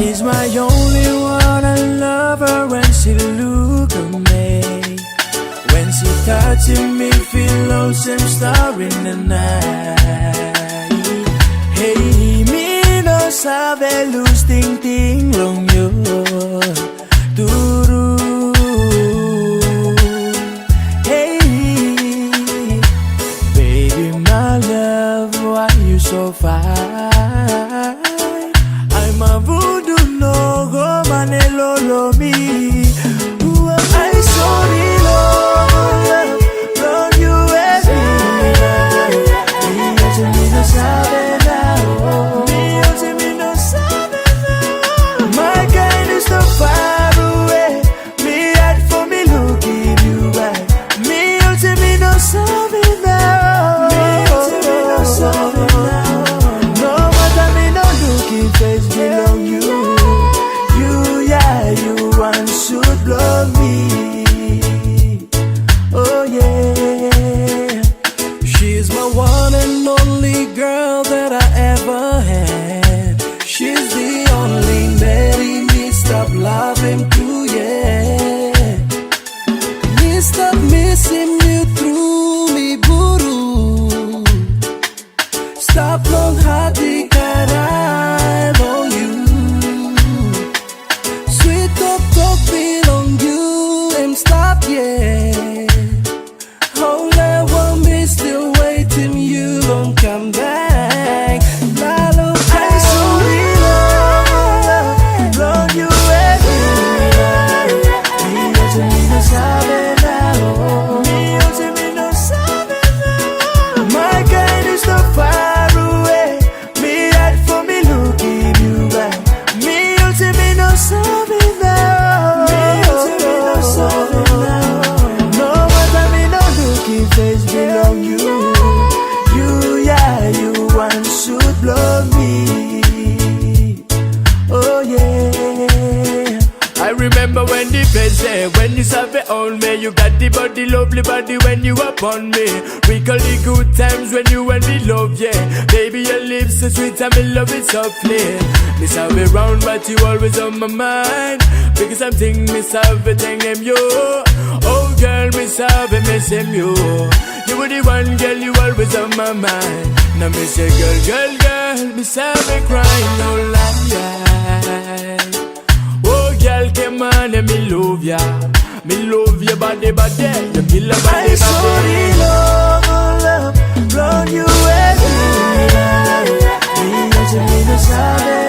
She's my only one, I love her when she look at me. When she touching me, feel lonesome star in the night. Hey, me no sabe luz ting ting long yo. Duru. Hey, baby, my love, why you so fine? I'm a voodoo no go manelolo me. I saw me love from you and me. Me no sabe now. Me no sabe now. My kind is so far away. Me had for me looking you back. Me no sabe now. Me no sabe now. No matter me no looking face belong you. You one should love me. Oh yeah. She's my one and only girl that I ever had. She's the only made me stop loving too, yeah. Me stop missing you through me buru. Stop long hati karai on you. Sweet talk belong you and stop, yeah. Hold that one me still waiting, you don't come back. Lalo, I saw me love you and me no sabe now. Me no sabe now. My kind is so far away. Me had for me looking you back. Me no sabe now. Me no sabe now. No matter me no looking face belong you. You one should love me. Oh yeah. I remember when the feds say, when you serve it on me, you got the body, lovely body when you upon me. Recall the good times when you and me love, yeah. Baby, your lips so sweet and me love it softly. Me serve it round, but you always on my mind. Because I'm thinking me serve it, them you. Oh girl, me serve it, miss him you. You were the one girl, you always on my mind. Now me say girl, me serve it crying, no lie. Oh girl, come on and me love ya. Me love your body, you kill a body. I saw the love, love you and me no sabe